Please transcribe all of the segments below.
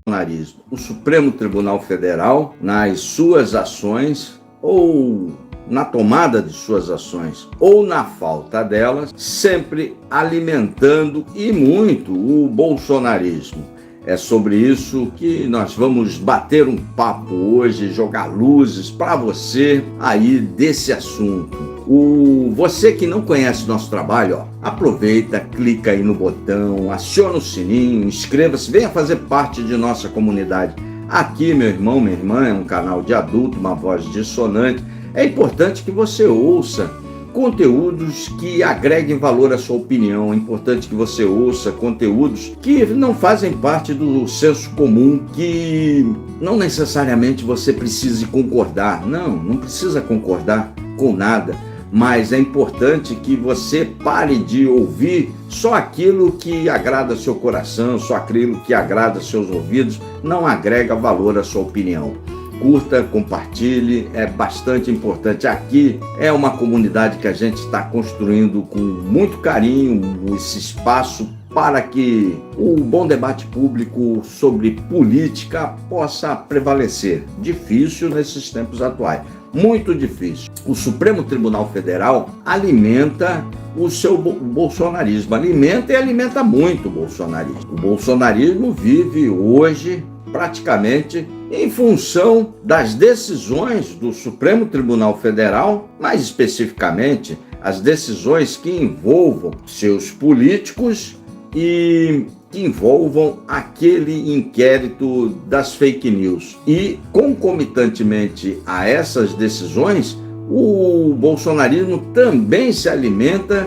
bolsonarismo. O Supremo Tribunal Federal, nas suas ações ou na tomada de suas ações ou na falta delas, sempre alimentando e muito o bolsonarismo. É sobre isso que nós vamos bater um papo hoje, jogar luzes para você aí desse assunto. Você que não conhece nosso trabalho, aproveita, clica aí no botão, aciona o sininho, inscreva-se, venha fazer parte de nossa comunidade. Aqui, meu irmão, minha irmã, é um canal de adulto, uma voz dissonante. É importante que você ouça conteúdos que agreguem valor à sua opinião. É importante que você ouça conteúdos que não fazem parte do senso comum, que não necessariamente você precise concordar. Não precisa concordar com nada, mas é importante que você pare de ouvir só aquilo que agrada seu coração, só aquilo que agrada seus ouvidos, não agrega valor à sua opinião. Curta, compartilhe, é bastante importante. Aqui é uma comunidade que a gente está construindo com muito carinho, esse espaço para que o bom debate público sobre política possa prevalecer. Difícil nesses tempos atuais, muito difícil. O Supremo Tribunal Federal alimenta o seu bolsonarismo, alimenta e alimenta muito o bolsonarismo. O bolsonarismo vive hoje praticamente em função das decisões do Supremo Tribunal Federal, mais especificamente as decisões que envolvam seus políticos e que envolvam aquele inquérito das fake news. E, concomitantemente a essas decisões, o bolsonarismo também se alimenta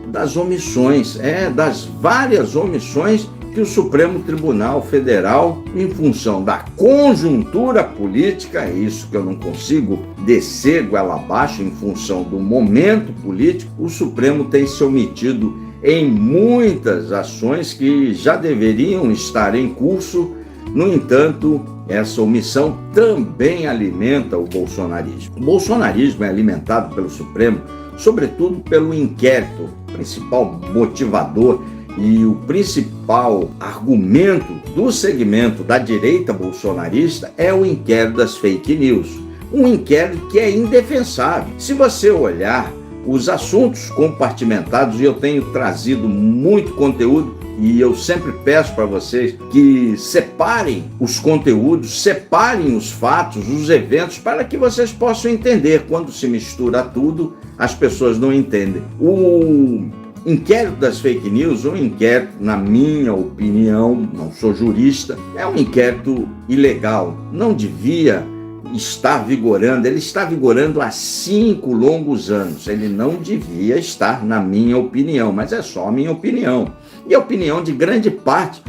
das omissões, das várias omissões que o Supremo Tribunal Federal, em função da conjuntura política, é isso que eu não consigo descer goela abaixo, em função do momento político, o Supremo tem se omitido em muitas ações que já deveriam estar em curso. No entanto, essa omissão também alimenta o bolsonarismo. O bolsonarismo é alimentado pelo Supremo, sobretudo pelo inquérito, principal motivador e o principal argumento do segmento da direita bolsonarista é o inquérito das fake news. Um inquérito que é indefensável. Se você olhar os assuntos compartimentados, e eu tenho trazido muito conteúdo, e eu sempre peço para vocês que separem os conteúdos, separem os fatos, os eventos, para que vocês possam entender. Quando se mistura tudo, as pessoas não entendem. O inquérito das fake news, um inquérito, na minha opinião, não sou jurista, é um inquérito ilegal, não devia estar vigorando. Ele está vigorando há 5 longos anos, ele não devia estar, na minha opinião, mas é só a minha opinião, e a opinião de grande parte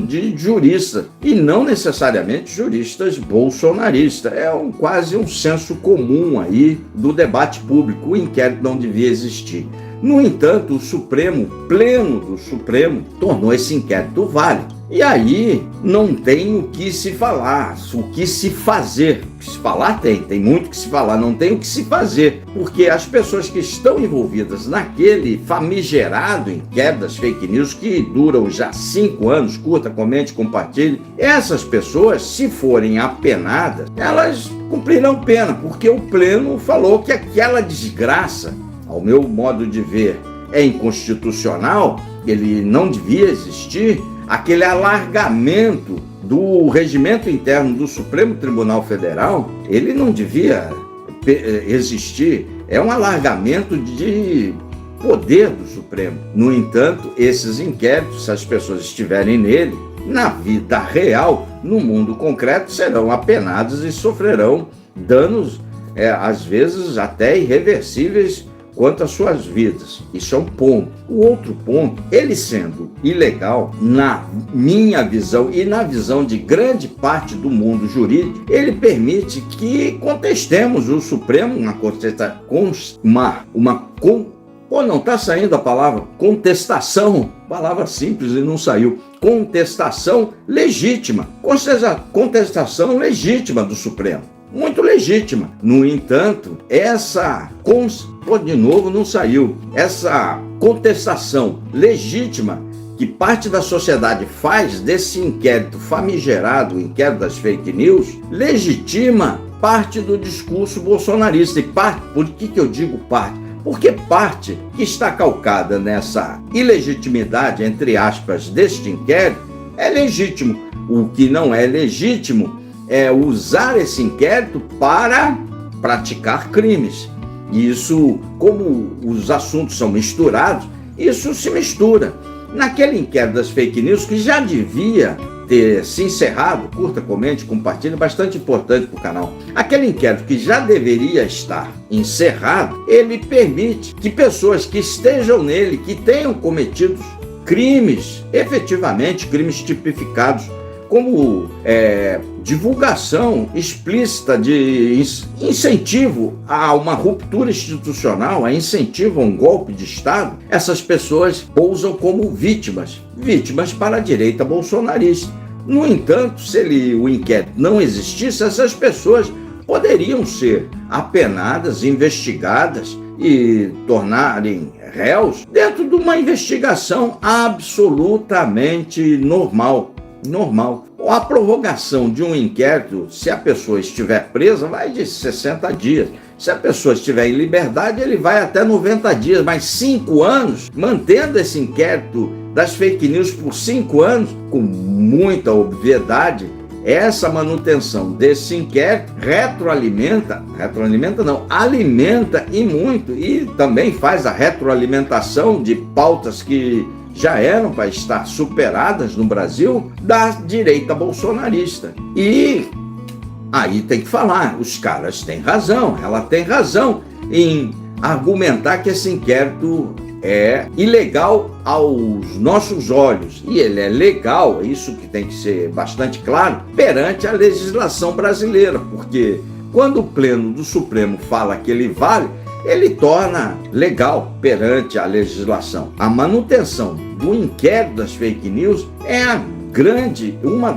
de juristas, e não necessariamente juristas bolsonaristas. É quase um senso comum aí do debate público. O inquérito não devia existir. No entanto, o Supremo, pleno do Supremo, tornou esse inquérito válido. E aí não tem o que se falar, o que se fazer. O que se falar tem muito o que se falar, não tem o que se fazer. Porque as pessoas que estão envolvidas naquele famigerado inquérito das fake news, que duram já 5 anos, curta, comente, compartilhe, essas pessoas, se forem apenadas, elas cumprirão pena, porque o pleno falou que aquela desgraça, ao meu modo de ver, é inconstitucional, ele não devia existir. Aquele alargamento do regimento interno do Supremo Tribunal Federal, ele não devia existir. É um alargamento de poder do Supremo. No entanto, esses inquéritos, se as pessoas estiverem nele, na vida real, no mundo concreto, serão apenadas e sofrerão danos, às vezes até irreversíveis, quanto às suas vidas. Isso é um ponto. O outro ponto, ele sendo ilegal, na minha visão e na visão de grande parte do mundo jurídico, ele permite que contestemos o Supremo, não está saindo a palavra contestação, palavra simples e não saiu. Contestação legítima. Contestação legítima do Supremo. Muito legítima. No entanto, essa contestação legítima, que que parte da sociedade faz desse inquérito famigerado, o inquérito das fake news, legitima parte do discurso bolsonarista. E parte, por que eu digo parte? Porque parte que está calcada nessa ilegitimidade, entre aspas, deste inquérito, é legítimo. O que não é legítimo é usar esse inquérito para praticar crimes. E isso, como os assuntos são misturados, isso se mistura. Naquele inquérito das fake news, que já devia ter se encerrado, curta, comente, compartilhe, bastante importante para o canal. Aquele inquérito que já deveria estar encerrado, ele permite que pessoas que estejam nele, que tenham cometido crimes, efetivamente crimes tipificados, como divulgação explícita de incentivo a uma ruptura institucional, a incentivo a um golpe de Estado, essas pessoas pousam como vítimas para a direita bolsonarista. No entanto, se o inquérito não existisse, essas pessoas poderiam ser apenadas, investigadas e tornarem réus dentro de uma investigação absolutamente normal. A prorrogação de um inquérito, se a pessoa estiver presa, vai de 60 dias. Se a pessoa estiver em liberdade, ele vai até 90 dias. Mas 5 anos, mantendo esse inquérito das fake news por 5 anos, com muita obviedade, essa manutenção desse inquérito alimenta e muito, e também faz a retroalimentação de pautas que já eram para estar superadas no Brasil, da direita bolsonarista. E aí tem que falar, os caras têm razão, ela tem razão em argumentar que esse inquérito é ilegal aos nossos olhos. E ele é legal, isso que tem que ser bastante claro, perante a legislação brasileira, porque quando o Pleno do Supremo fala que ele vale, ele torna legal perante a legislação. A manutenção do inquérito das fake news é uma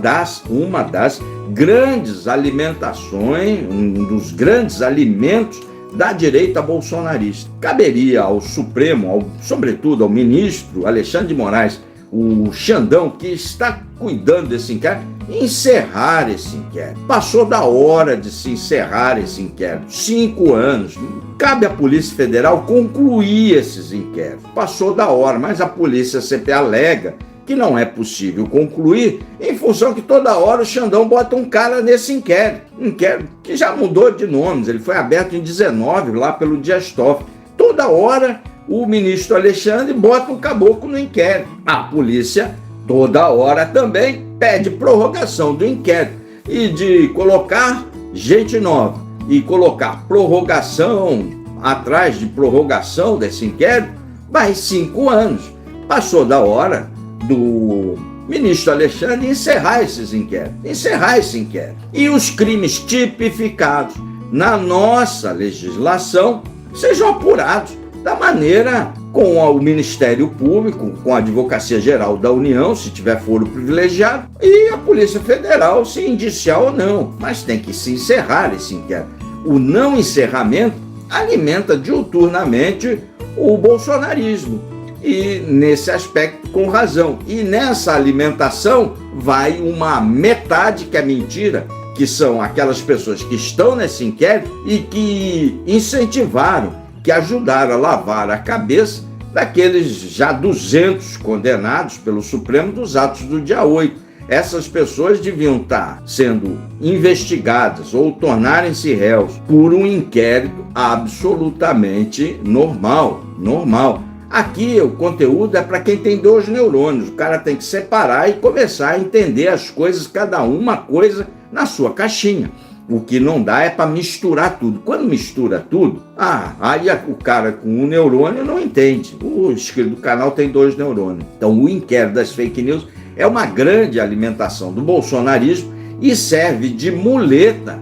das grandes alimentações, um dos grandes alimentos da direita bolsonarista. Caberia ao Supremo, sobretudo ao ministro Alexandre de Moraes, o Xandão, que está cuidando desse inquérito, encerrar esse inquérito. Passou da hora de se encerrar esse inquérito. 5 anos. Cabe à Polícia Federal concluir esses inquéritos. Passou da hora, mas a polícia sempre alega que não é possível concluir em função que toda hora o Xandão bota um cara nesse inquérito. Inquérito que já mudou de nomes. Ele foi aberto em 19, lá pelo Dias Toffoli. Toda hora o ministro Alexandre bota um caboclo no inquérito. A polícia toda hora também pede prorrogação do inquérito e de colocar gente nova e colocar prorrogação atrás de prorrogação desse inquérito, vai 5 anos. Passou da hora do ministro Alexandre encerrar esse inquérito. E os crimes tipificados na nossa legislação sejam apurados da maneira com o Ministério Público, com a Advocacia Geral da União, se tiver foro privilegiado, e a Polícia Federal, se indiciar ou não. Mas tem que se encerrar esse inquérito. O não encerramento alimenta diuturnamente o bolsonarismo. E nesse aspecto, com razão. E nessa alimentação vai uma metade que é mentira, que são aquelas pessoas que estão nesse inquérito e que incentivaram, que ajudaram a lavar a cabeça daqueles já 200 condenados pelo Supremo dos atos do dia 8. Essas pessoas deviam estar sendo investigadas ou tornarem-se réus por um inquérito absolutamente normal. Aqui o conteúdo é para quem tem 2 neurônios. O cara tem que separar e começar a entender as coisas, cada uma coisa na sua caixinha. O que não dá é para misturar tudo. Quando mistura tudo, aí o cara com um neurônio não entende. O inscrito do canal tem 2 neurônios. Então o inquérito das fake news é uma grande alimentação do bolsonarismo e serve de muleta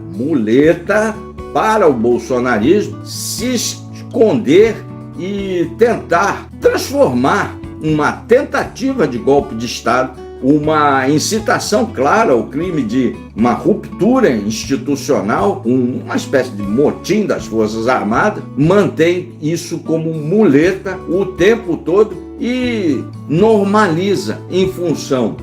para o bolsonarismo se esconder e tentar transformar uma tentativa de golpe de Estado uma incitação clara ao crime de uma ruptura institucional, uma espécie de motim das Forças Armadas, mantém isso como muleta o tempo todo e normaliza, em função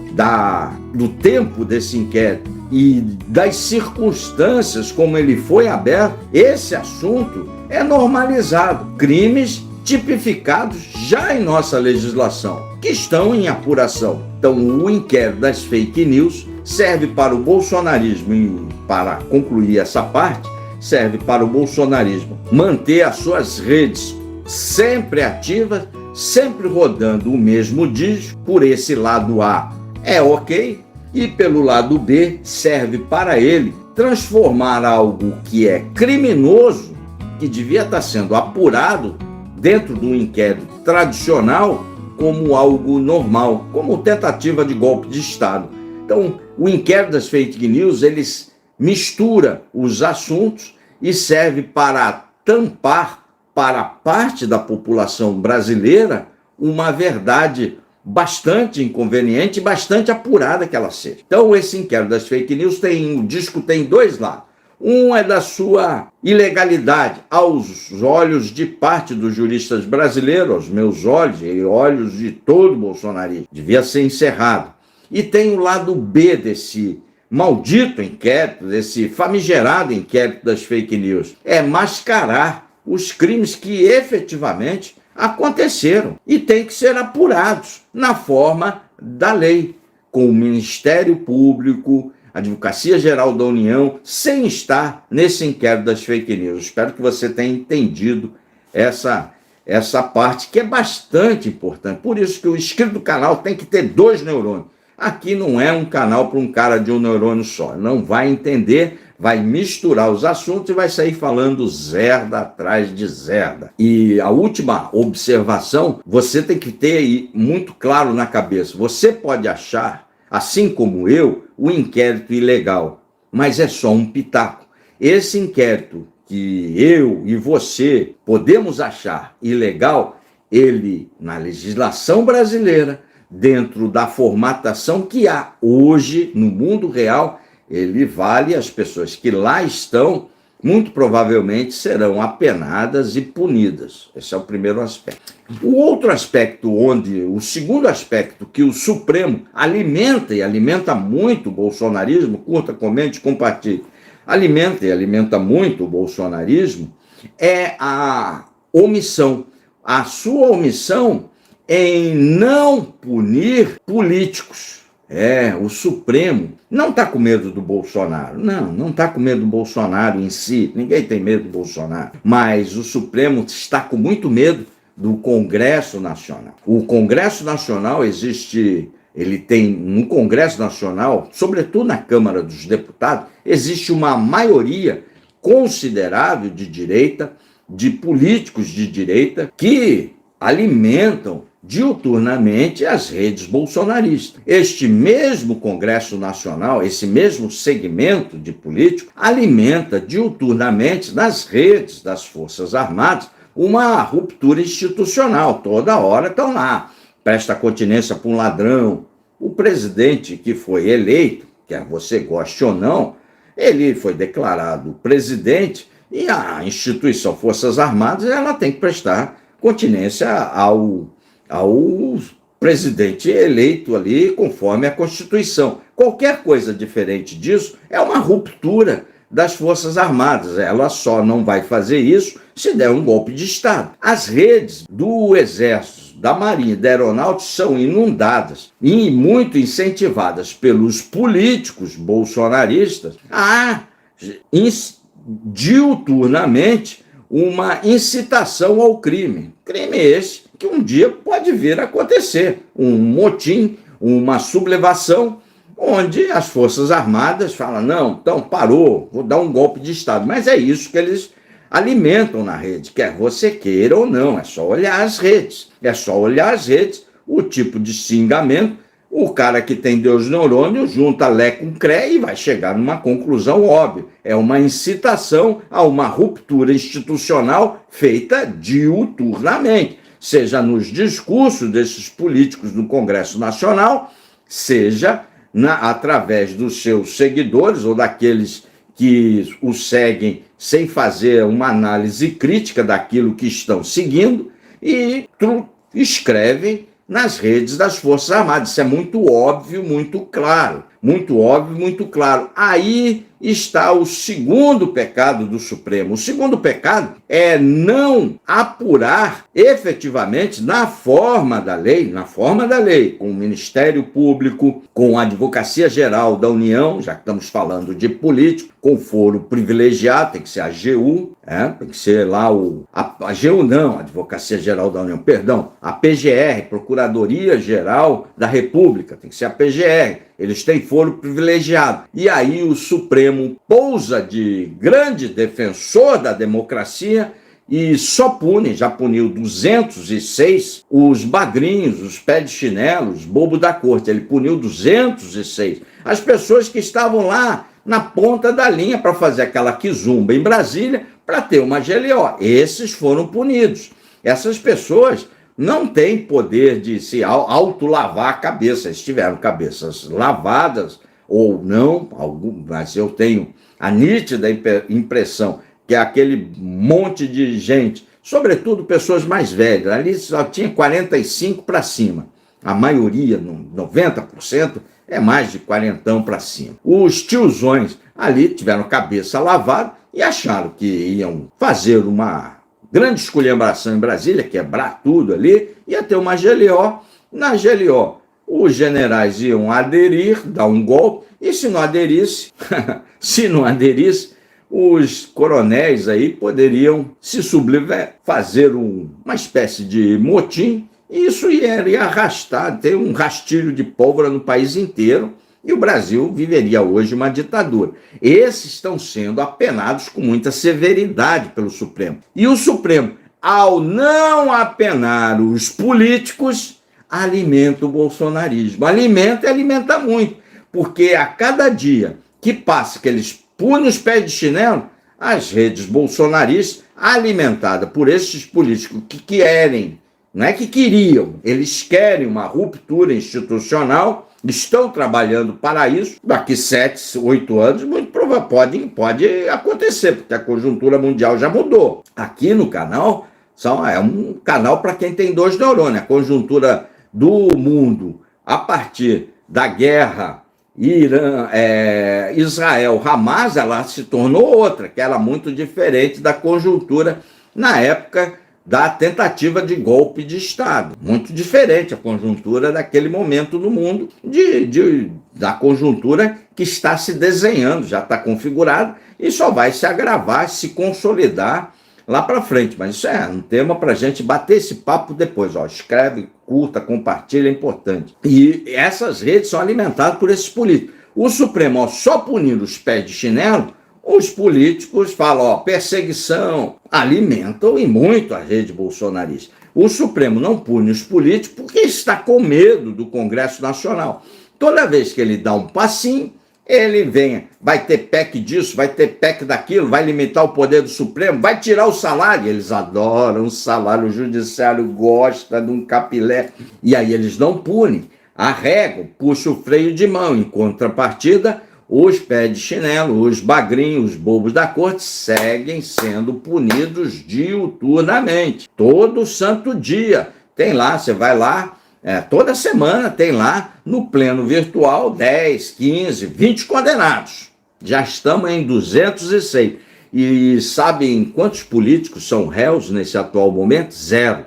do tempo desse inquérito e das circunstâncias como ele foi aberto, esse assunto é normalizado. Crimes tipificados já em nossa legislação, que estão em apuração. Então, o inquérito das fake news serve para o bolsonarismo, e para concluir essa parte, serve para o bolsonarismo manter as suas redes sempre ativas, sempre rodando o mesmo dígito. Por esse lado A é ok, e pelo lado B serve para ele transformar algo que é criminoso, que devia estar sendo apurado dentro do inquérito tradicional, como algo normal, como tentativa de golpe de Estado. Então, o inquérito das fake news, eles mistura os assuntos e serve para tampar para parte da população brasileira uma verdade bastante inconveniente e bastante apurada que ela seja. Então, esse inquérito das fake news o disco tem dois lados. Um é da sua ilegalidade aos olhos de parte dos juristas brasileiros, aos meus olhos e olhos de todo bolsonarismo. Devia ser encerrado. E tem o lado B desse maldito inquérito, desse famigerado inquérito das fake news. É mascarar os crimes que efetivamente aconteceram e têm que ser apurados na forma da lei, com o Ministério Público, a Advocacia Geral da União, sem estar nesse inquérito das fake news. Espero que você tenha entendido essa parte, que é bastante importante. Por isso que o inscrito do canal tem que ter 2 neurônios. Aqui não é um canal para um cara de um neurônio só. Não vai entender, vai misturar os assuntos e vai sair falando zerda atrás de zerda. E a última observação, você tem que ter aí muito claro na cabeça. Você pode achar, assim como eu, o inquérito ilegal, mas é só um pitaco. Esse inquérito que eu e você podemos achar ilegal, ele, na legislação brasileira, dentro da formatação que há hoje no mundo real, ele vale. As pessoas que lá estão, muito provavelmente serão apenadas e punidas. Esse é o primeiro aspecto. O outro aspecto, o segundo aspecto que o Supremo alimenta, e alimenta muito o bolsonarismo, curta, comente, compartilhe, alimenta muito o bolsonarismo, é a omissão. A sua omissão em não punir políticos. O Supremo não está com medo do Bolsonaro. Não está com medo do Bolsonaro em si. Ninguém tem medo do Bolsonaro. Mas o Supremo está com muito medo do Congresso Nacional. O Congresso Nacional ele tem, no Congresso Nacional, sobretudo na Câmara dos Deputados, existe uma maioria considerável de direita, de políticos de direita, que alimentam diuturnamente as redes bolsonaristas. Este mesmo Congresso Nacional, esse mesmo segmento de políticos, alimenta diuturnamente nas redes das Forças Armadas uma ruptura institucional. Toda hora estão lá. Presta continência para um ladrão. O presidente que foi eleito, quer você goste ou não, ele foi declarado presidente e a instituição Forças Armadas ela tem que prestar continência ao presidente eleito ali conforme a Constituição. Qualquer coisa diferente disso é uma ruptura das Forças Armadas. Ela só não vai fazer isso se der um golpe de Estado. As redes do Exército, da Marinha e da Aeronáutica são inundadas e muito incentivadas pelos políticos bolsonaristas a diuturnamente uma incitação ao crime. Crime esse que um dia pode vir a acontecer. Um motim, uma sublevação, onde as Forças Armadas falam, não, então parou, vou dar um golpe de Estado. Mas é isso que eles alimentam na rede, quer você queira ou não, é só olhar as redes. É só olhar as redes, o tipo de xingamento, o cara que tem Deus neurônio junta Lé com Cré e vai chegar numa conclusão óbvia. É uma incitação a uma ruptura institucional feita diuturnamente, seja nos discursos desses políticos no Congresso Nacional, seja através dos seus seguidores ou daqueles que o seguem sem fazer uma análise crítica daquilo que estão seguindo e escrevem nas redes das Forças Armadas. Isso é muito óbvio, muito claro. Muito óbvio, muito claro. Aí está o segundo pecado do Supremo. O segundo pecado é não apurar efetivamente na forma da lei, com o Ministério Público, com a Advocacia Geral da União, já que estamos falando de político, com foro privilegiado, tem que ser a AGU, tem que ser lá a AGU não, a Advocacia Geral da União, perdão, a PGR, Procuradoria Geral da República, tem que ser a PGR. Eles têm foro privilegiado. E aí o Supremo pousa de grande defensor da democracia e só pune, já puniu 206 os bagrinhos, os pés de chinelo, os bobos da corte. Ele puniu 206. As pessoas que estavam lá na ponta da linha para fazer aquela quizumba em Brasília para ter uma GLO. Esses foram punidos. Essas pessoas não têm poder de se autolavar a cabeça. Eles tiveram cabeças lavadas ou não, mas eu tenho a nítida impressão que é aquele monte de gente, sobretudo pessoas mais velhas, ali só tinha 45 para cima. A maioria, 90%, é mais de 40 para cima. Os tiozões ali tiveram cabeça lavada e acharam que iam fazer uma grande esculhambração em Brasília, quebrar tudo ali, ia ter uma GLO. Na GLO, os generais iam aderir, dar um golpe, e se não aderisse, os coronéis aí poderiam se sublevar, fazer uma espécie de motim, e isso iria arrastar, ter um rastilho de pólvora no país inteiro, e o Brasil viveria hoje uma ditadura. Esses estão sendo apenados com muita severidade pelo Supremo. E o Supremo, ao não apenar os políticos, alimenta o bolsonarismo. Alimenta e alimenta muito, porque a cada dia que passa que eles punem os pés de chinelo, as redes bolsonaristas, alimentadas por esses políticos que querem, não é que queriam, eles querem uma ruptura institucional, estão trabalhando para isso. Daqui 7, 8 anos, muito provavelmente pode acontecer, porque a conjuntura mundial já mudou. Aqui no canal, é um canal para quem tem 2 neurônios. A conjuntura do mundo, a partir da guerra Irã, Israel, Hamas, ela se tornou outra, que era muito diferente da conjuntura na época da tentativa de golpe de Estado. Muito diferente a conjuntura daquele momento no mundo, da conjuntura que está se desenhando, já está configurada e só vai se agravar, se consolidar lá para frente. Mas isso é um tema para a gente bater esse papo depois. Escreve, curta, compartilha, é importante. E essas redes são alimentadas por esses políticos. O Supremo, só punindo os pés de chinelo, os políticos falam, perseguição, alimentam e muito a rede bolsonarista. O Supremo não pune os políticos porque está com medo do Congresso Nacional. Toda vez que ele dá um passinho, ele vai ter PEC disso, vai ter PEC daquilo, vai limitar o poder do Supremo, vai tirar o salário. Eles adoram o salário, o judiciário gosta de um capilé. E aí eles não punem, arregam, puxam o freio de mão. Em contrapartida, os pés de chinelo, os bagrinhos, os bobos da corte seguem sendo punidos diuturnamente. Todo santo dia. Tem lá, você vai lá, toda semana tem lá no pleno virtual 10, 15, 20 condenados. Já estamos em 206. E sabem quantos políticos são réus nesse atual momento? Zero.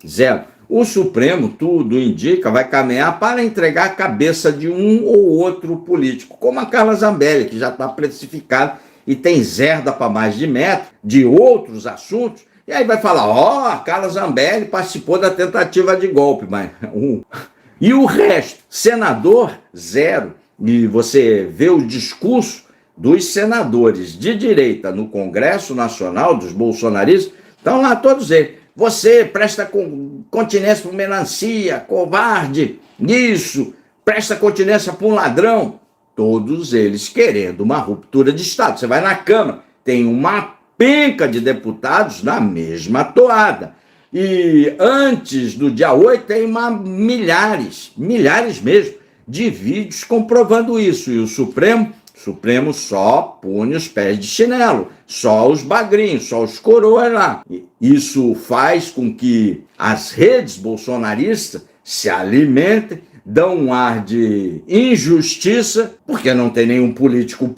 O Supremo, tudo indica, vai caminhar para entregar a cabeça de um ou outro político, como a Carla Zambelli, que já está precificada e tem zerda para mais de metro, de outros assuntos, e aí vai falar, a Carla Zambelli participou da tentativa de golpe, mas e o resto, senador, zero. E você vê o discurso dos senadores de direita no Congresso Nacional, dos bolsonaristas, estão lá todos eles. Você presta continência para um melancia, covarde, isso, presta continência para um ladrão. Todos eles querendo uma ruptura de Estado. Você vai na Câmara, tem uma penca de deputados na mesma toada. E antes do dia 8 tem milhares mesmo, de vídeos comprovando isso. E o Supremo só pune os pés de chinelo, só os bagrinhos, só os coroas lá. Isso faz com que as redes bolsonaristas se alimentem, dão um ar de injustiça, porque não tem nenhum político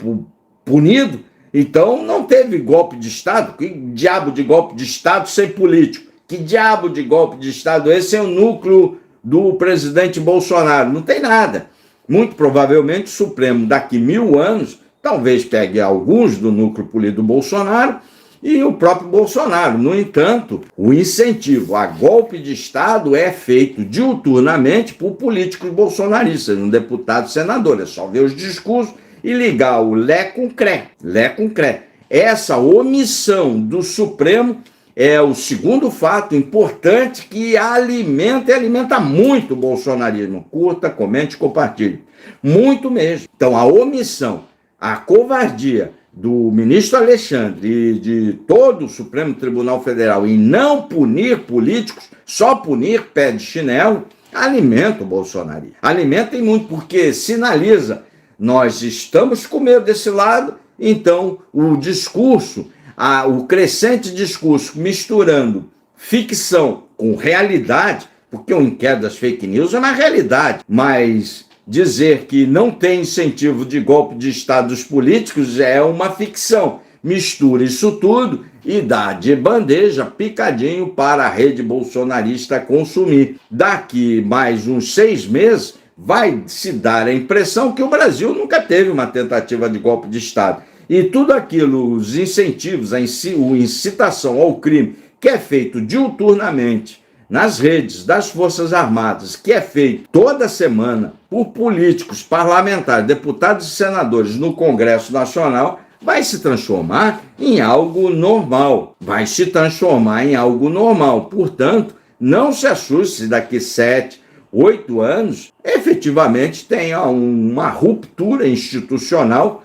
punido, então não teve golpe de Estado. Que diabo de golpe de Estado sem político? Que diabo de golpe de Estado esse é o núcleo do presidente Bolsonaro? Não tem nada. Muito provavelmente o Supremo, daqui 1000 anos, talvez pegue alguns do núcleo político do Bolsonaro e o próprio Bolsonaro. No entanto, o incentivo a golpe de Estado é feito diuturnamente por políticos bolsonaristas, um deputado e senador. É só ver os discursos e ligar o Lé com Cré. Lé com Cré. Essa omissão do Supremo é o segundo fato importante que alimenta e alimenta muito o bolsonarismo. Curta, comente, compartilhe. Muito mesmo. Então, a omissão, a covardia do ministro Alexandre e de todo o Supremo Tribunal Federal em não punir políticos, só punir pé de chinelo, alimenta o bolsonarismo. Alimenta e muito, porque sinaliza, nós estamos com medo desse lado, então o discurso, o crescente discurso misturando ficção com realidade, porque o inquérito das fake news é uma realidade, mas dizer que não tem incentivo de golpe de Estado dos políticos é uma ficção. Mistura isso tudo e dá de bandeja, picadinho, para a rede bolsonarista consumir. Daqui mais uns 6 meses, vai se dar a impressão que o Brasil nunca teve uma tentativa de golpe de Estado. E tudo aquilo, os incentivos, a incitação ao crime, que é feito diuturnamente nas redes das Forças Armadas, que é feito toda semana por políticos, parlamentares, deputados e senadores no Congresso Nacional, vai se transformar em algo normal. Vai se transformar em algo normal. Portanto, não se assuste se daqui 7, 8 anos, efetivamente tenha uma ruptura institucional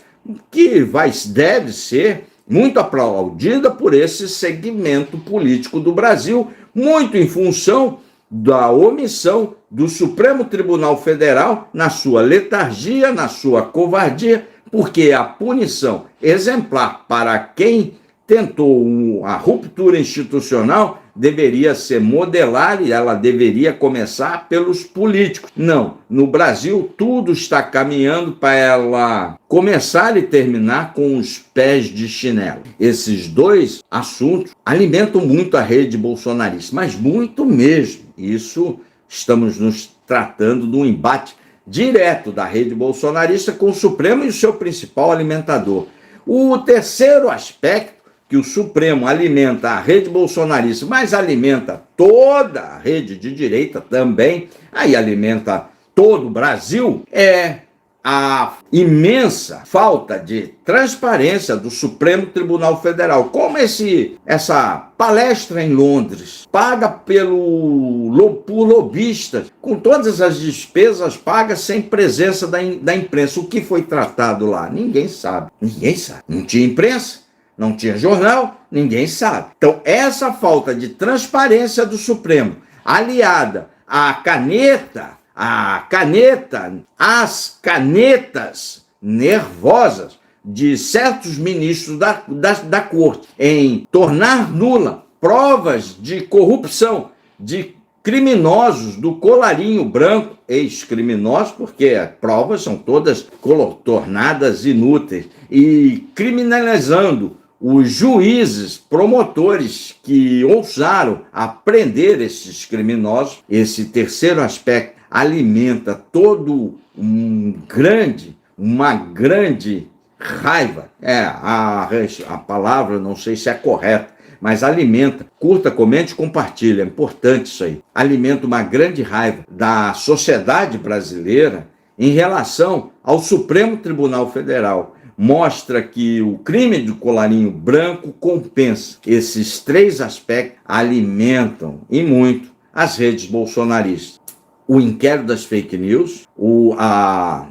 que deve ser muito aplaudida por esse segmento político do Brasil, muito em função da omissão do Supremo Tribunal Federal na sua letargia, na sua covardia, porque a punição exemplar para quem tentou a ruptura institucional deveria ser modelar e ela deveria começar pelos políticos. Não, no Brasil tudo está caminhando para ela começar e terminar com os pés de chinelo. Esses dois assuntos alimentam muito a rede bolsonarista, mas muito mesmo. Isso estamos nos tratando de um embate direto da rede bolsonarista com o Supremo e o seu principal alimentador. O terceiro aspecto que o Supremo alimenta a rede bolsonarista, mas alimenta toda a rede de direita também, aí alimenta todo o Brasil, é a imensa falta de transparência do Supremo Tribunal Federal. Como essa palestra em Londres, paga por lobistas, com todas as despesas pagas sem presença da imprensa. O que foi tratado lá? Ninguém sabe. Ninguém sabe. Não tinha imprensa? Não tinha jornal, ninguém sabe. Então, essa falta de transparência do Supremo, aliada as canetas nervosas de certos ministros da corte em tornar nula provas de corrupção de criminosos do colarinho branco, ex-criminosos, porque as provas são todas tornadas inúteis, e criminalizando os juízes, promotores que ousaram prender esses criminosos. Esse terceiro aspecto alimenta uma grande raiva. A palavra não sei se é correta, mas alimenta. Curta, comente, compartilhe. É importante isso aí. Alimenta uma grande raiva da sociedade brasileira em relação ao Supremo Tribunal Federal. Mostra que o crime do colarinho branco compensa. Esses 3 aspectos alimentam e muito as redes bolsonaristas. O inquérito das fake news, a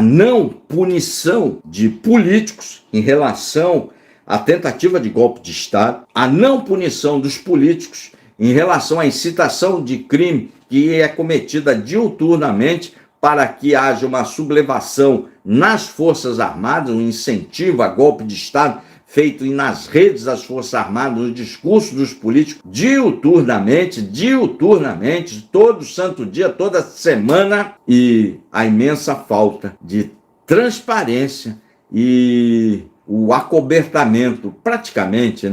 não punição de políticos em relação à tentativa de golpe de Estado, a não punição dos políticos em relação à incitação de crime que é cometida diuturnamente para que haja uma sublevação nas Forças Armadas, um incentivo a golpe de Estado feito nas redes das Forças Armadas, nos discursos dos políticos, diuturnamente, todo santo dia, toda semana, e a imensa falta de transparência e o acobertamento, praticamente,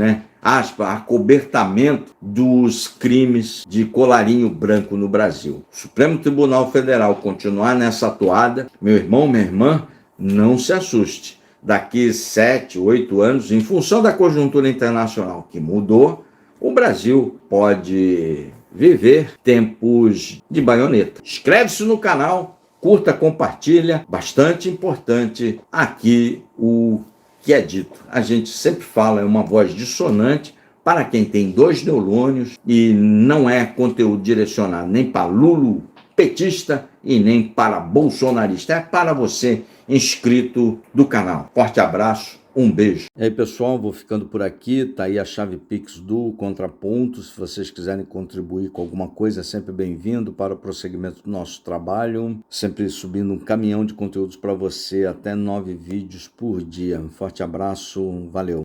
acobertamento dos crimes de colarinho branco no Brasil. O Supremo Tribunal Federal continuar nessa toada, meu irmão, minha irmã, não se assuste. Daqui 7, 8 anos, em função da conjuntura internacional que mudou, o Brasil pode viver tempos de baioneta. Inscreve-se no canal, curta, compartilha, bastante importante aqui o que é dito. A gente sempre fala, é uma voz dissonante para quem tem 2 neurônios e não é conteúdo direcionado nem para Lulu petista e nem para bolsonarista. É para você, inscrito do canal. Forte abraço, um beijo. E aí, pessoal, vou ficando por aqui. Tá aí a chave Pix do Contraponto. Se vocês quiserem contribuir com alguma coisa, é sempre bem-vindo para o prosseguimento do nosso trabalho. Sempre subindo um caminhão de conteúdos para você, até 9 vídeos por dia. Um forte abraço, valeu.